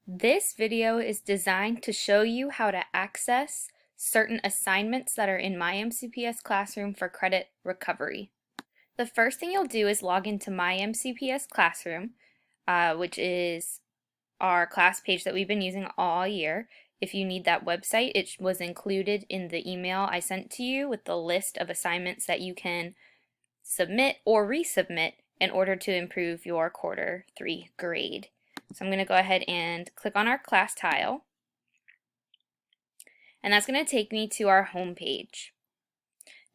This video is designed to show you how to access certain assignments that are in myMCPS Classroom for credit recovery. The first thing you'll do is log into myMCPS Classroom, which is our class page that we've been using all year. If you need that website, it was included in the email I sent to you with the list of assignments that you can submit or resubmit in order to improve your quarter 3 grade. So I'm going to go ahead and click on our class tile, and that's going to take me to our home page.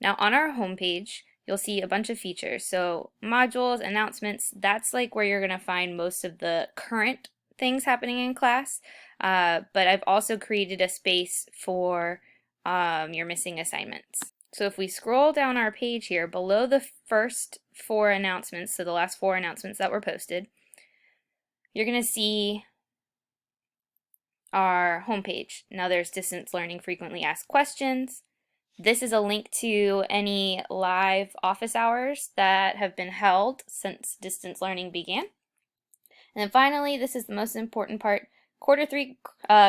Now on our home page, you'll see a bunch of features. So modules, announcements, that's like where you're going to find most of the current things happening in class, but I've also created a space for your missing assignments. So if we scroll down our page here, below the first 4 announcements, so the last 4 announcements that were posted, you're going to see our homepage. Now there's distance learning frequently asked questions. This is a link to any live office hours that have been held since distance learning began. And then finally, this is the most important part, quarter 3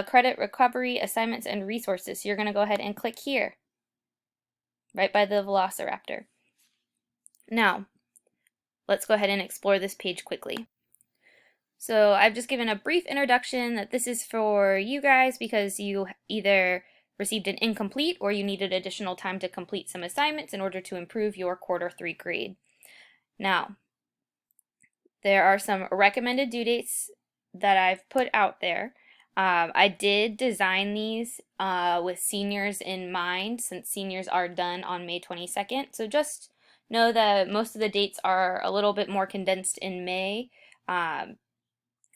credit recovery assignments and resources. So you're going to go ahead and click here, right by the Velociraptor. Now, let's go ahead and explore this page quickly. So I've just given a brief introduction that this is for you guys because you either received an incomplete or you needed additional time to complete some assignments in order to improve your quarter 3 grade. Now, there are some recommended due dates that I've put out there. I did design these with seniors in mind, since seniors are done on May 22nd. So just know that most of the dates are a little bit more condensed in May.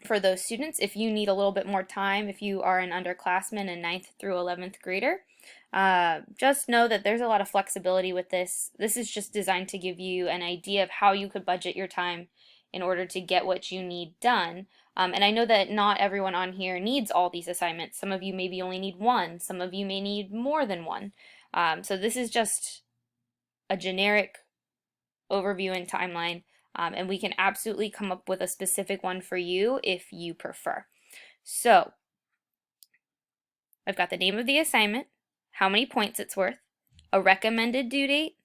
For those students, if you need a little bit more time, if you are an underclassman, a 9th through 11th grader, just know that there's a lot of flexibility with this. This is just designed to give you an idea of how you could budget your time in order to get what you need done. And I know that not everyone on here needs all these assignments. Some of you maybe only need one. Some of you may need more than one. So this is just a generic overview and timeline. And we can absolutely come up with a specific one for you if you prefer. So I've got the name of the assignment, how many points it's worth, a recommended due date,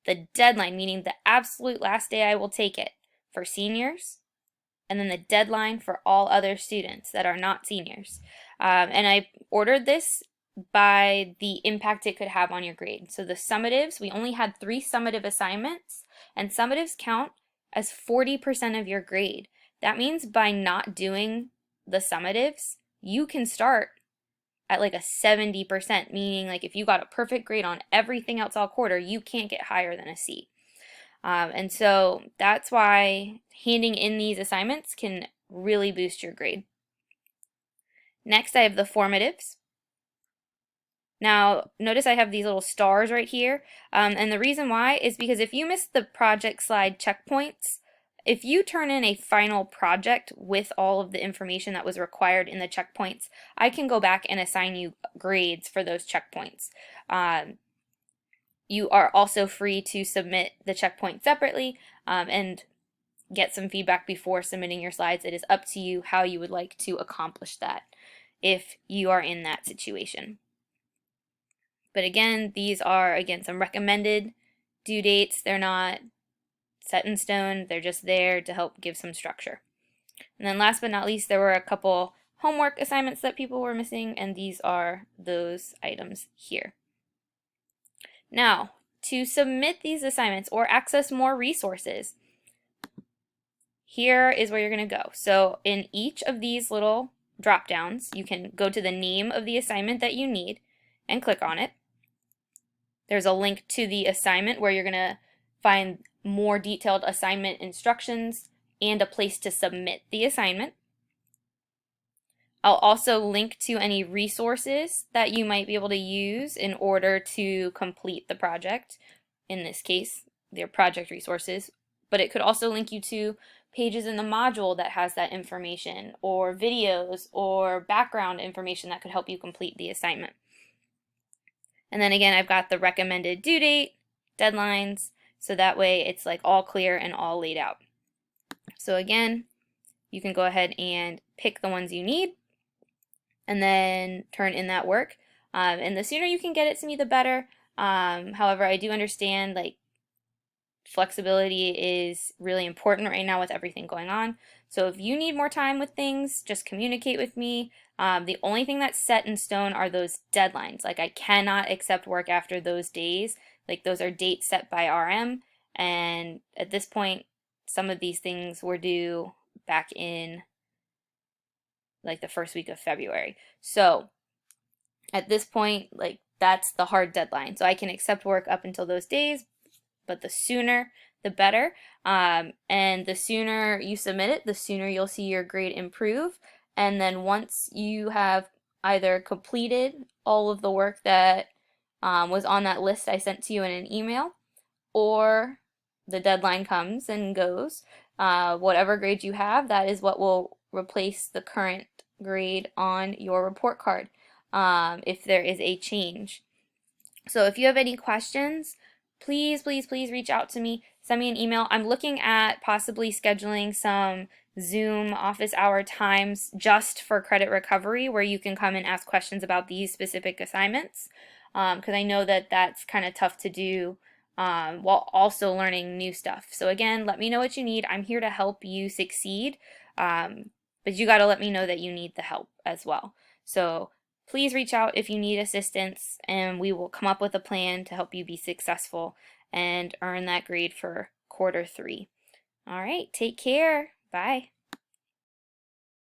the deadline, meaning the absolute last day I will take it for seniors, and then the deadline for all other students that are not seniors. And I ordered this by the impact it could have on your grade. So the summatives, we only had 3 summative assignments, and summatives count as 40% of your grade. That means by not doing the summatives, you can start at like a 70%, meaning like if you got a perfect grade on everything else all quarter, you can't get higher than a C. And so that's why handing in these assignments can really boost your grade. Next, I have the formatives. Now, notice I have these little stars right here, and the reason why is because if you miss the project slide checkpoints, if you turn in a final project with all of the information that was required in the checkpoints, I can go back and assign you grades for those checkpoints. You are also free to submit the checkpoint separately and get some feedback before submitting your slides. It is up to you how you would like to accomplish that if you are in that situation. But again, these are, some recommended due dates. They're not set in stone. They're just there to help give some structure. And then last but not least, there were a couple homework assignments that people were missing, and these are those items here. Now, to submit these assignments or access more resources, here is where you're going to go. So in each of these little drop downs, you can go to the name of the assignment that you need and click on it. There's a link to the assignment where you're going to find more detailed assignment instructions and a place to submit the assignment. I'll also link to any resources that you might be able to use in order to complete the project. In this case, they're project resources, but it could also link you to pages in the module that has that information, or videos or background information that could help you complete the assignment. And then again, I've got the recommended due date, deadlines, so that way it's like all clear and all laid out. So again, you can go ahead and pick the ones you need. and then turn in that work. And the sooner you can get it to me, the better. However, I do understand like flexibility is really important right now with everything going on. So if you need more time with things, just communicate with me. The only thing that's set in stone are those deadlines. Like I cannot accept work after those days. Like those are dates set by RM. And at this point, some of these things were due back in like the first week of February. So at this point, like that's the hard deadline. So I can accept work up until those days, but the sooner the better. And the sooner you submit it, the sooner you'll see your grade improve. And then once you have either completed all of the work that was on that list I sent to you in an email, or the deadline comes and goes, whatever grade you have, that is what will replace the current grade on your report card if there is a change. So if you have any questions, please reach out to me. Send me an email. I'm looking at possibly scheduling some Zoom office hour times just for credit recovery where you can come and ask questions about these specific assignments because I know that that's kind of tough to do while also learning new stuff. So again, let me know what you need. I'm here to help you succeed, but you got to let me know that you need the help as well. So please reach out if you need assistance, and we will come up with a plan to help you be successful and earn that grade for quarter 3. All right, take care. Bye.